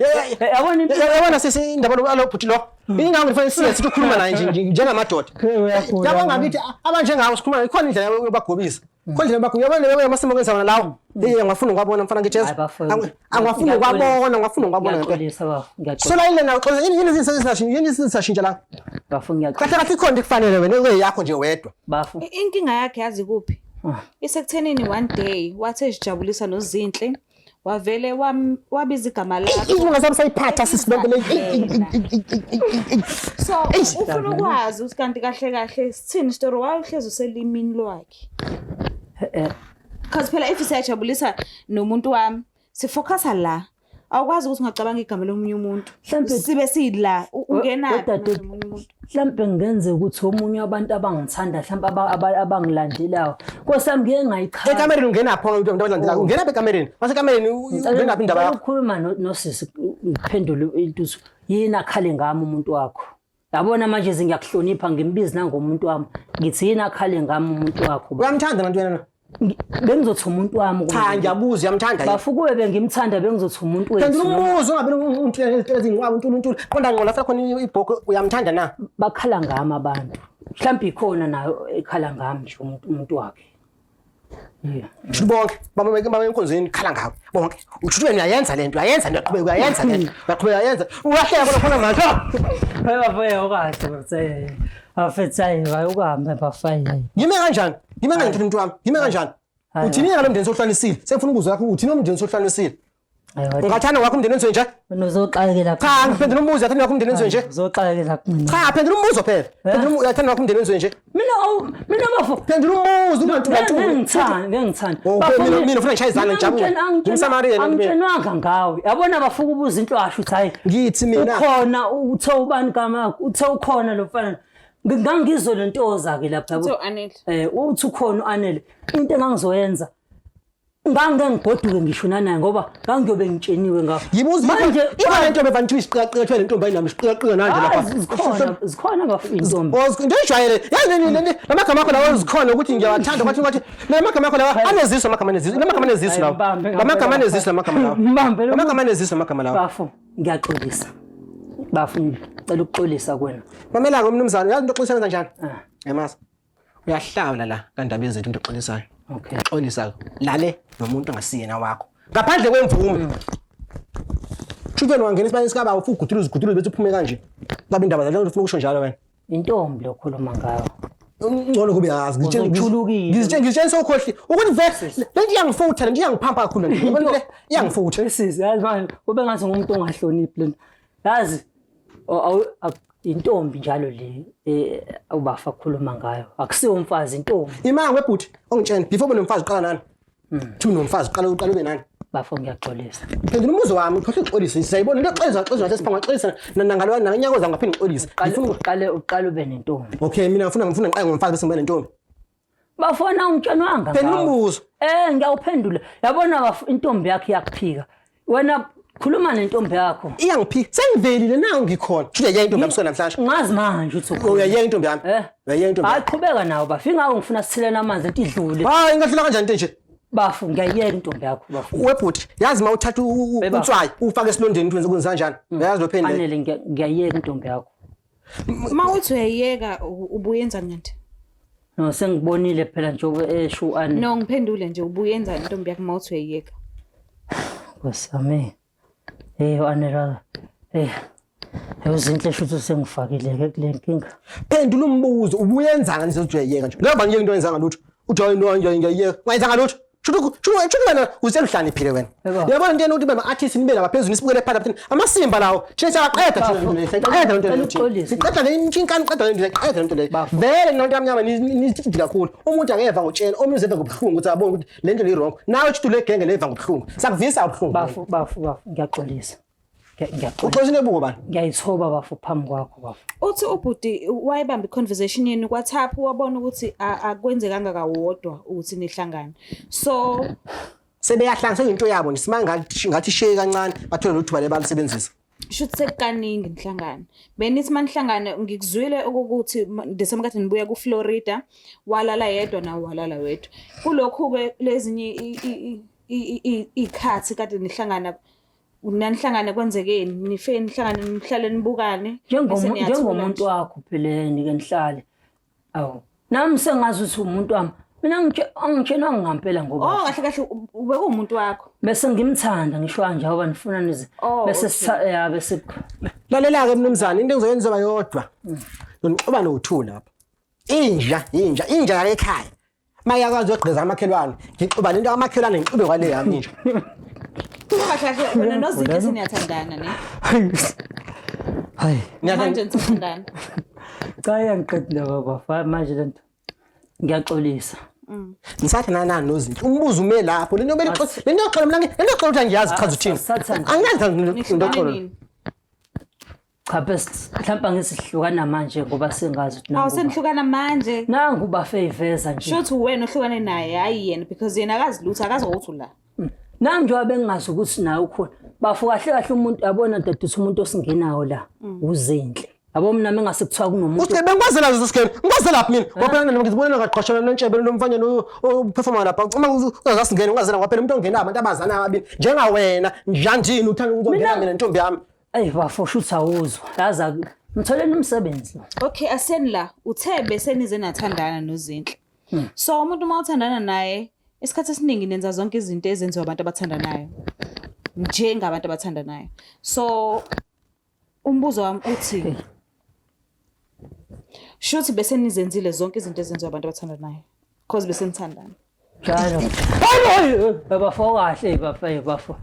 S1: yabona sisi indaba lo bhuti lo ingawo ngifanele sithi ukhuluma naye nje njengamadoda yabona ngabithi abanjengawo sikhuluma ikhona indlela yobagobisa khona indlela yabona leyo amasimo kenza wona lawo ngiyafuna ukwabona mfana ngitsheza angafuna ukwabona
S2: ngiyaqolisa
S1: sola ile nawo yini sisashintsha la
S2: bafo ngiyaqolisa
S1: kahle ikhona ekufanele wena yakho nje wedwa
S3: bafo inkinga yakhe yazi kuphi isekuthenini one day wathi ejabulisa nozinhle wavele wabiza igama lakhe
S1: ingazabe sayiphatha sisilonke le
S3: so ufuna ukwazi ukuthi kanti kahle sithini story wayehlezi uselimini lwakhe because phela if siyajabulisa nomuntu wami sifocusa la awukwazi ukuthi ungacabanga igama lomunye umuntu sibe sila ungena nomunye umuntu
S2: mhlambe ngenze ukuthi omunye abantu abangithanda mhlambe abangilandelayo nkosami ngeke ngayichaza
S1: ekamereni ungena pho into abalandelayo ungena ekamereni wasekamereni ungena phi indaba yakho
S2: ukukhuluma nosisi ngiphendule intuzo yini akhale ngami umuntu wakho yabona manje ngiyakuhlonipha ngimbizi nangomuntu wami ngithi yini akhale ngami umuntu wakho
S1: uyamthanda kanti wena
S2: bengizothi umuntu wami
S1: cha ngiyabuza uyamthanda
S2: bafukuwe bengimthanda bengizothi umuntu wethu
S1: phendula umuzo ungabe umthele ezitela zingqwaba uNtulunkulu qonda ngola fa khona ibhoko uyamthanda na
S2: bakhala ngami abantu mhlawumbe ikhona nayo ekhala ngami nje umuntu wakhe
S1: bonke baba enkonzweni khala ngawe bonke uthi wena uyayenza lento uyaqhubeka uyayenza lento uyahleka khona manje
S2: bafaya ukahle bathi afethayi bayukuhamba bafaya
S1: ngime kanjani umuntu wami ngime kanjani uthini ngalo mndeni sohlanisile sengifuna ukuzwa yakho uthini umndeni sohlanisile ungathanda wakho umndeni wenziwe nje
S2: unozoxakela
S1: cha ngiphendula umbuzo yathanda wakho umndeni wenziwe nje
S2: uzoxakela kumina
S1: cha phendula umbuzo phela phendula uyathanda wakho umndeni wenziwe nje
S2: mina bafo
S1: phendula umbuzo
S2: ngengithanda
S1: mina ufuna ngishaya izandla ngijabule ngimsamariya
S2: ngithenwanga ngawe yabona bafuka ubuza inhlwashu uthi hayi
S1: ngithi mina
S2: ukhona uthe ubani gama uthe ukhona lo mfana ngangizo lentoza ke lapha uthi ukhona uanele into engangizoyenza ngangengigoduke ngishona naye ngoba ngangiyobe ngitsheniwe ngakho
S1: yibuza manje into bevanthi isiqaqaqethwe lentombi ayinami isiqaqaqe nanje lapha
S2: zikhona ngafintombi
S1: ngijwayele yazi lamagama akho lawo zikhona ukuthi ngiyawathanda bathi lamagama akho lawo aneziso lamagama aneziso lawo lamagama aneziso lamagama aneziso lamagama lawo
S2: bafo ngiyaxolisa bafo ngicela ukuxolisa kuwena
S1: mamela ngomnumzane yazi into oxolisayo kanjani emazi uyahlawula la kandaba ezethu into oxolisayo
S2: Okay.
S1: Xolisa lale nomuntu angasiyena wakho. Ngaphandle kwemvume. Children wangena isibani sikaba ufuguduluzi bese uphume kanje. Ngabe indaba zalo ufuna ukusho njalo wena.
S2: Intombi lokhuluma ngayo.
S1: Ngcono kube yazi ngitshela sokhohli ukuthi vese lento iyangifutha lento iyangiphampa kakhulu lento yabona le iyangifutha
S2: Sisi yazi manje kube ngathi ngumuntu ongahloniphi lento yazi intombi njalo le ubafa khuluma ngayo akusiyo umfazi intombi
S1: imanga webhuti ongitshela before nomfazi uqala nani thina nomfazi uqala ube nani
S2: bafo ngiyaxolisa
S1: phela umbuzo wami ukhohle uxolisa siyayibona into exoza sesiphanga xolisa nangalo nanyakoza ngaphinda uxolisa
S2: uqala ube nentombi
S1: okay mina ngifuna ngiqale ngomfazi bese ngibe nentombi
S2: bafona ungitshenwanga
S1: phela umbuzo
S2: ngiyawuphendula yabona bafu intombi yakhe iyakuphika wena khuluma nentombi yakho
S1: iyangiphika sengivelile nawo ngikhona uyayenza intombi yami namhlanje
S2: ngazi manje uthi
S1: uyayenza intombi yami uyayenza intombi
S2: hayi qhubeka nawo bafinga ngifuna sithilena amanzi entidlule
S1: hayi ngahlula kanjani into nje
S2: bafu ngiyayeka intombi yakho bafu
S1: webhuti yazi mawuthatha utswayi ufake esilondeni into wenza kanjani uyazi lophende
S2: fanele ngiyayeka intombi yakho
S3: Mawuthi uyayeka ubuyenza nganti
S2: no sengibonile phela nje esho ani
S3: No ngiphendule nje ubuyenza intombi yakho mawuthi uyayeka
S2: Kwasami anera uzinhle shuthi sengifakile kule nkinga
S1: phendula umbuzo ubuyenzanga ngizothi uyayeka nje ngoba ngiyeke into yenza ngalutho uthi into ngiyayeka ngayenza ngalutho Chuthi wena useluhlaniphile wena. Uyabona into ukuthi bema artist nibe laphezulu isibukele phansi phela amasimba lawo. Thina siyaqeda thina siqeda into le. Siqeda le inchinkani qeda le siqeda into le. Vele nonto yamnyama nizithidi kakhulu. Umuntu akeva ngotshela omunye uzeva ngobuhlungu ukuthi abone ukuthi le nto le wrong. Nawe uthi le genge leva ngobuhlungu. Sakuvisa ubuhlungu.
S2: Bafu ngiyaxolisa.
S1: Uxolisa nebuko bani?
S2: Ngiyayithoba bafu phambi kwakho bafu.
S3: Uthi ubhuti wayebamba iconversation yenu kwaThapha wabona ukuthi akwenzekanga kawodwa ukuthi nihlangane. So
S1: sebeyahlangana into yabo nisimanga ngathi sheke kancane bathole luthuba lebalisebenzisa.
S3: Shuthi sekukaningi nihlangane. Benithi manihlangane ngikuzwile ukuthi December kade nibuya kuFlorida walala yedwa nawo walala wedwa. Kulokhu ke lezinye ikhathi kade nihlangana Unanihlangana kwenzekeni nife nihlangane nihlale nibukane
S2: njengomuntu wakho pheleni ke nihlale awu nami sengazi ukuthi umuntu wami mina angitshena ngampela ngoba
S3: kahle kahle ube kumuntu wakho
S2: bese ngimthanda ngisho kanje ngoba nifuna nize bese bese
S1: lalela ke mnumzane into engizoyenza zoba yodwa ngixoba no2 lapha inja yale ekhaya mayakwazi ukugqiza amakhelwane ngixoba lento amakhelwane ngixube kwale yami nje
S3: kahle wena nozinto siniyathandana ne
S2: hayi
S3: manje nithandana
S2: cha ngiqedile baba manje lento ngiyaxolisa
S1: ngisathana nani nozinto umbuzo ume lapho lento bele lento xola mina lento xola ukuthi ngiyazi chaza uthini angazi lento xola
S2: cha best mhlawumbe ngisihlukana manje ngoba sengazi ukuthi
S3: nangu senihlukana manje
S2: nangu ba favors nje
S3: shothi wena ohlukane naye hayi yena because yena akazi lutho akazi ukuthi la
S2: nami njengoba bengazi ukuthi naye ukhona bafu kahle umuntu yabona daduthu umuntu osingenayo la uzinhle yabo mina mengasekuthiwa kunomuntu
S1: uthi bengikwazela lezo skeni ngikwazela lapha mina ngoba phela ngizibonela ngaqhashana nentshebelo nomfanyana operforma lapha uma uzasingena ungazela ngoba phela umuntu ongena abantu abazana ababili njenga wena njandini uthanda ukungena mina nentombi yami
S2: bafu shutha awuzwa yaza ngitholeni umsebenzi
S3: okay aseni la uthe bese nize nathandana nozinhle so umuntu uma uthandana naye isikhathi esiningi nenza zonke izinto ezenziwa abantu abathandanayo njengabantu abathandanayo so umbuzo wami uthi shuthi bese nizenzile zonke izinto ezenziwa abantu abathandanayo because bese nithandana
S2: njalo hayi bafu kahle bafu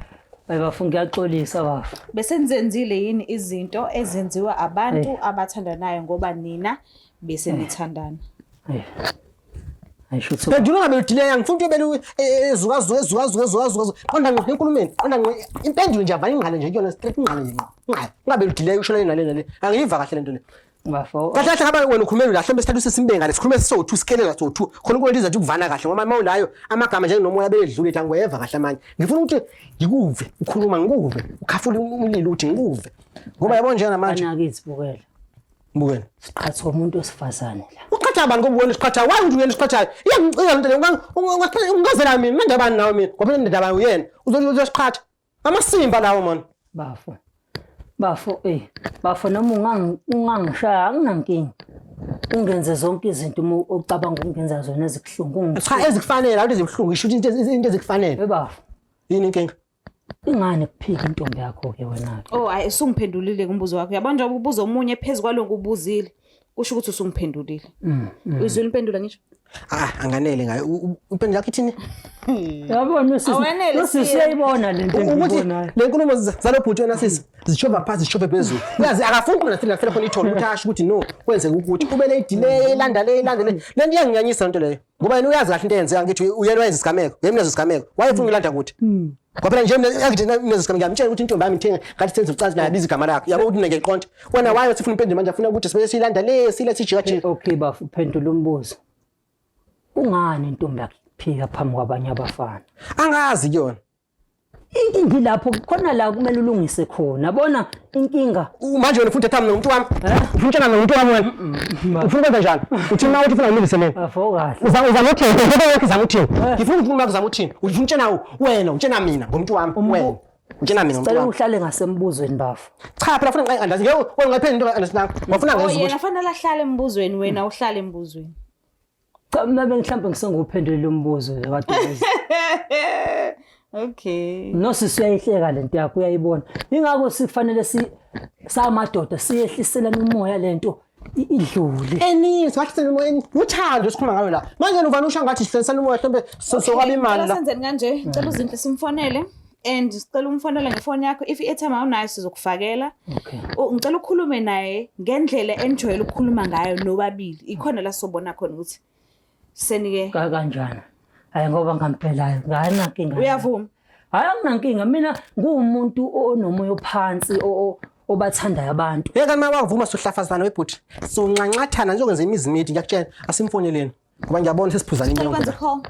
S2: bafu ngiyaxolisa bafu
S3: bese nizenzile yini izinto ezenziwa abantu abathandanayo ngoba nina bese nithandana
S2: ayishuthi
S1: Pedula ngabe delay ngifuna ubele ezuka qonda ngenkulumo qonda impendulo nje avanye ingane nje kuyona straight ingane nje ngabe delay usho nale angiyiva kahle lento le
S2: bafu
S1: kahle ngaba wena ukhulumela la mhlawumbe sithathu sesimbe ngale sikhulume so2 sikelela so2 khona ukuthi izathi ukuvana kahle ngoba mawulayo amagama nje nomoya bedlule ethi angweva kahle manje ngifuna ukuthi ngikuve ukhuluma ngikuve ukhafula umlilo uthi ngikuve ngoba yabona nje namanje
S2: anakithi bukela
S1: mbukela
S2: siqhatha umuntu osifazane la
S1: uqhatha abantu ngoba wena siqhatha wayi umuntu wena siqhatha iyangicika lento le ungazela mina manje abantu nawe mina ngoba le ndaba uyena uzosiqhatha amasimba lawo man
S2: bafu noma ungangishaya anginankingi ungenze zonke izinto uma ucabanga ukungenza zona ezikuhlungu.
S1: Cha ezikufanele awuthi ezikuhlungu isho into ezikufanele.
S2: Bafo.
S1: Yini inkinga?
S2: Ingane kuphika intombi yakho ke wena.
S3: Oh hayi usungiphendulile kumbuzo wakho. Yabona nje ububuza omunye phezulu kwaloko ubuzile. Kusho ukuthi usungiphendulile. Uzwile impendula ngisho?
S1: Anganele ngayo. Uphendula yakho ithini?
S2: Yabona sisiyayibona le nto engibonayo.
S1: Le nkulumo zalobhuti wena sisi zishova phansi zishove phezulu. Uyazi akafuni ukuna sila khona ithole ukuthi asho ukuthi no kwenzeka ukuthi ube le delay landa le. Le nto iyangiyanyisa into leyo. Ngoba yena uyazi kahle into eyenzeka ngithi uyena wenza isigameko. Yena isigameko. Wayefuna ukilanda ukuthi. Kwaphela nje mina isigameko ngiyamtshela ukuthi intombi yami ithenga ngathi senza ucansi nayo biza igama lakho. Yabo ukuthi ngiqonda. Wena wayo sifuna impendulo manje afuna ukuthi sibe silanda le sile sijika jika.
S2: Okay bafo uphendula umbuzo. Ungani intombi yakho phika phambi kwabanye abafana?
S1: Angazi kuyona.
S2: Inkinga lapho khona la kumele ulungise khona. Bona inkinga
S1: manje wena ufuna uthatha mina ngomuntu wami. Ufuna utshana ngomuntu wami wena. Ufuna ukwenza njani? Uthi mina uthi ufuna ngimilise mina.
S2: Afo kahle.
S1: Uzama uthini? Uzama uthini? Ngifuna ukufuna ukuzama uthini? Ufuna utshana wena, utshana mina ngomuntu wami wena. Utshana mina ngomuntu
S2: wami.
S1: wami.
S2: Uhlale ngasembuzweni bafo.
S1: Cha phela ufuna ngiqandazi. Wena ngaphela into understand. Ngifuna
S3: Oh
S1: ngezwe.
S3: yena fanele ahlale embuzweni wena uhlale embuzweni.
S2: Cha mina mhlawumbe ngisenguphendulile umbuzo kade ubuza.
S3: Okay.
S2: No sisiyayihleka lento yakho uyayibona. Ingakho sifanele samadoda siyehlisela umoya lento idlule.
S1: Eni sihlisela umoya uthando sikhuluma ngayo la. Manje uvana usha ngathi sihlisela umoya mhlawumbe sokwabi imali la.
S3: Senzeni kanje, cela uzinhle simfonele and sicela umfonele ngefoni yakho. If i-airtime awunayo sizokufakela.
S2: Okay.
S3: Ngicela ukhulume naye ngendlela enjwayele ukukhuluma ngayo nobabili. Ikhona la sobona khona ukuthi senike
S2: kanjani. Hayi ngoba ngampelayo ngana inkinga.
S3: Uyavuma?
S2: Hayi anginankinga mina ngumuntu onomoya ophansi obathandayo abantu.
S1: Yeka mina wavuma sohlafazana webhuti. So ncancathana njengokwenza imizimidi ngiyakutshela asimfoneleni ngoba ngiyabona sesiphuzana inyongo.
S3: Kwenza call.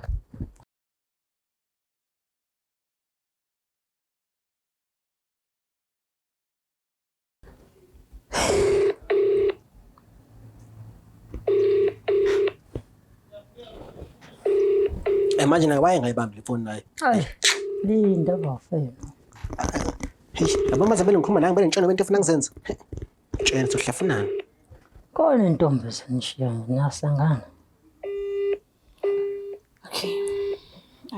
S1: Imagine why ngayibambi le phone naye.
S2: Hayi linda bafela.
S1: Yabo mazabele ngikhuluma naye ngibele ngitshela into efuna ngizenza. Tshela sohlafunana.
S2: Khona intombi esenishiya ngiyahlangana.
S3: Okay.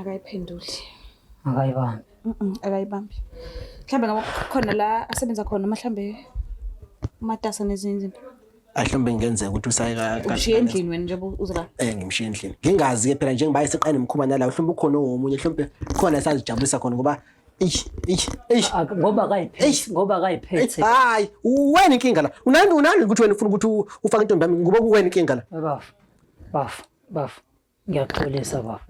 S3: Akayiphenduli.
S2: Akayibambi.
S3: Akayibambi. Mhlambe ngoba khona la asebenza khona mhlambe umatasa nezinye izinto.
S1: Ahlombe ngenzeka ukuthi usayika
S3: Ushiye endlini wena nje uze la.
S1: Ngimshiye endlini. Ngingazi ke phela njengoba isiqane emkhumana la mhlawumbe ukhona omunye mhlawumbe khona esazijabulisa khona ngoba
S2: ngoba kayiphethe.
S1: Hayi wena inkinga la. Unani ukuthi wena ufuna ukuthi ufake intombi yami ngoba kuwena inkinga la.
S2: Bafo. Ngiyaxolisa bafo.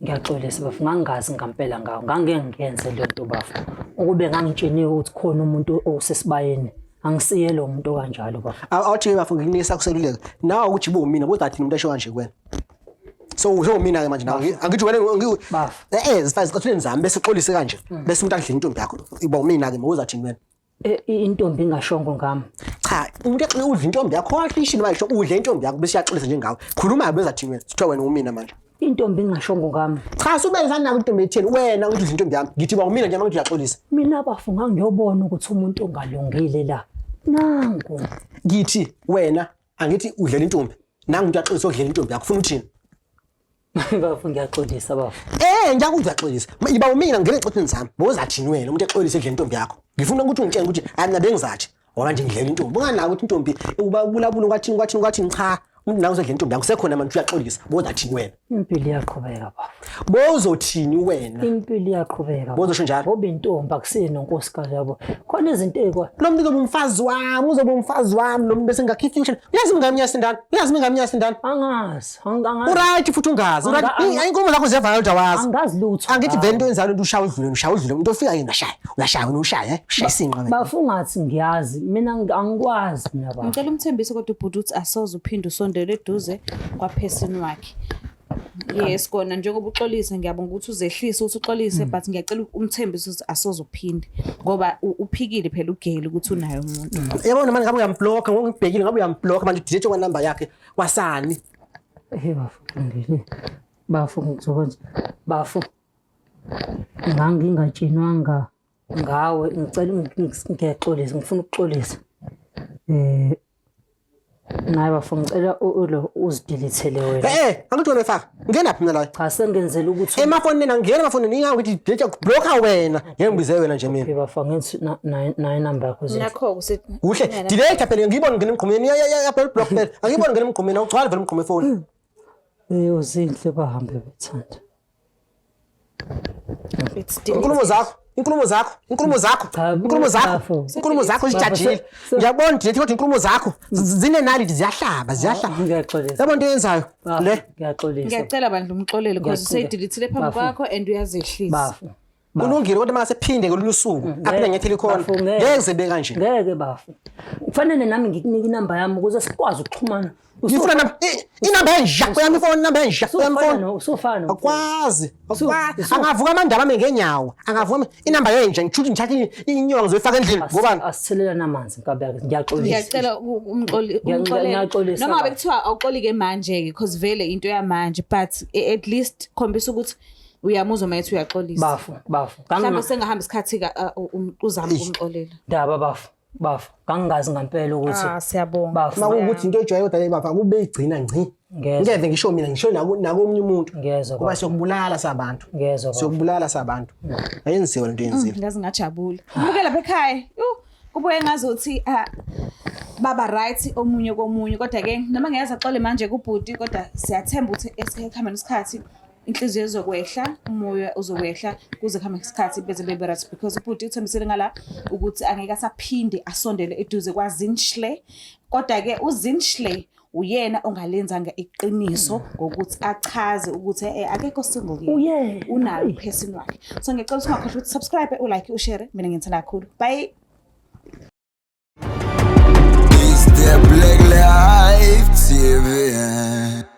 S2: Ngiyaxolisa bafo ngangazi ngampela ngawo. Ngangengenze le nto bafo. Ukube ngangitsheniwe ukuthi khona umuntu osesibayeni. Angisiyele umuntu kanjalo bafo.
S1: Awuthi bafo nginikisa kuseluleka. Nawe ukuthi ube umina kodwa athi umuntu esho kanje kuwena. So mina ke manje nawe angithi wena
S2: bafo.
S1: Sifazi qathuleni zami bese xolise kanje. Bese umuntu adlile intombi yakho. Iba umina ke mawuzathi wena.
S2: Intombi ingashongo ngami.
S1: Cha, umuntu udla intombi yakho wahlishini bayisho udla intombi yakho bese iyaxolisa njengawe. Khuluma bezathi wena. Sithiwa wena umina manje.
S2: Intombi ingashongo ngami.
S1: Cha, subenza nako intombi etheni wena uthi udla intombi yami. Ngithi ba umina nje manje uyaxolisa.
S2: Mina bafo ngangiyobona ukuthi umuntu ongalungile la. Nangu.
S1: Ngithi wena angithi udlela intombi. Nangu umuntu uyaxolisa udlela intombi yakho ufuna uthini?
S2: Bafo ngiyaxolisa bafo.
S1: Njalo uyaxolisa. Iba umina ngene exoxeni zami. Bozathini wena umuntu exolisa edlela intombi yakho. Ngifuna ukuthi ungitshele ukuthi mina bengizathi ngoba nje ngidlela intombi. Unganaki ukuthi intombi ubulabula kwathini cha. Umuntu nawe uzodlela intombi yakho sekhona manje uyaxolisa. Bozathini wena?
S2: Impilo iyaqhubeka bafo.
S1: Bozothini wena?
S2: Impilo iyaqhubeka.
S1: Bozosho njalo.
S2: Ngoba intombi akusini nonkosikazi yabo. Khona izinto ekwa.
S1: Lo muntu uzoba umfazi wami lo muntu bese ngakhithi future. Uyazi ngaminyasa indani?
S2: Angazi.
S1: Uright futhi ungazi. Ayinkomo zakho ziyavala ujawazi.
S2: Angazi lutho.
S1: Angithi vento enzalo into ushaya udlule. Umuntu ofika yena uyashaya wena ushaya isinqa wena.
S2: Bafungathi ngiyazi. Mina angikwazi mina baba.
S3: Ngicela umthembise kodwa ubhuti uthi asoze uphinde usondele eduze kwaphesini wakhe. Yes kona njengoba uxolisa ngiyabonga ukuthi uzehlise ukuthi uxolise but ngiyacela umthembise ukuthi asoze uphinde ngoba uphikile phela ugele ukuthi unayo umuntu.
S1: Yabona manje ngabe uyamblock ngokubhekile ngabe uyamblock manje delete kwa number yakhe wasani.
S2: Bafo ngile. Bafo ngizokwenza. Bafo. Ngangingatshinwanga ngawe ngicela ngiyaxolisa ngifuna ukuxolisa. naye bafo ngicela lo uzidilithele wena.
S1: Angithi wena efaka ngena phi mina la
S2: Cha sengenzela ukuthi
S1: emafonini ngena emafonini ingakuthi delete blocker wena ngibize wena nje mina
S2: bafo ngithi nayi number yakho zethu.
S3: Nakho kusethi
S1: kuhle delete phela ngiyibona ngena emgqomeni ya block phela angiyibona ngena emgqomeni awugcwala vele emgqomeni phone
S2: uzinhle bahambe bethanda.
S1: Inkulumo zakho zijajile ngiyabona delete kodwa inkulumo zakho zinenality ziyahlaba
S2: Ngiyaxolisa.
S1: yabona into yenzayo le
S2: Ngiyaxolisa.
S3: ngiyacela bandla umxolelo because useyidelethile phambi kwakho and uyazehlisa.
S2: Bafo.
S1: kulungile kodwa mase phinde kolunye usuku aphinde ngethele khona ngeke zibe kanje
S2: Ngeke bafo. Kufanele nami ngikunika inamba yami ukuze sikwazi ukuxhumana.
S1: ngifuna inamba enja kwami phone inamba enja kwami phone
S2: Usofana.
S1: akwazi angavuka amandaba ami ngenyawo angavuka inamba yenja ngithuthi ngithathe inyongo zoyifaka endlini ngoba
S2: asithelelana amanzi nkabeka ngiyaqolisa.
S3: Ngiyacela umxolelo. Noma ngabe kuthiwa awuxolike manje ke because vele into yamanje but at least khombisa ukuthi uyamuzwa mayethi uyaxolisa.
S2: Bafo.
S3: Mhlawumbe sengahamba isikhathi uzama ukumxolela.
S2: Ndaba bafo. Kangazi ngempela ukuthi
S3: siyabonga.
S1: ukuthi into ejwayo kodwa bafaka kube igcina ngci ngeke ngisho mina ngisho nakomunye umuntu ngoba siyokubulala sabantu siyokubulala sabantu ayenziwe lento yenziwe
S3: Ngazi ngajabula. Ubukela lapha ekhaya kubuye ngazothi baba right omunye komunye kodwa ke noma ngiyaza xole manje kubhuti kodwa siyathemba ukuthi esikhamba nesikhathi inhliziyo izokwehla umoya uzokwehla kuze kuhambe isikhathi beze BEVERAGE because ubhuti uthembisile ngala ukuthi angeke asaphinde asondele eduze kwaZinhle kodwa ke uZinhle uyena ongalenzanga iqiniso ngokuthi achaze ukuthi akekho single unayo uperson wakhe. So ngicela ungakhohlwa ukuthi subscribe ulike ushare mina ngithanda kakhulu. Bye.
S4: Is the Blaqlife TV.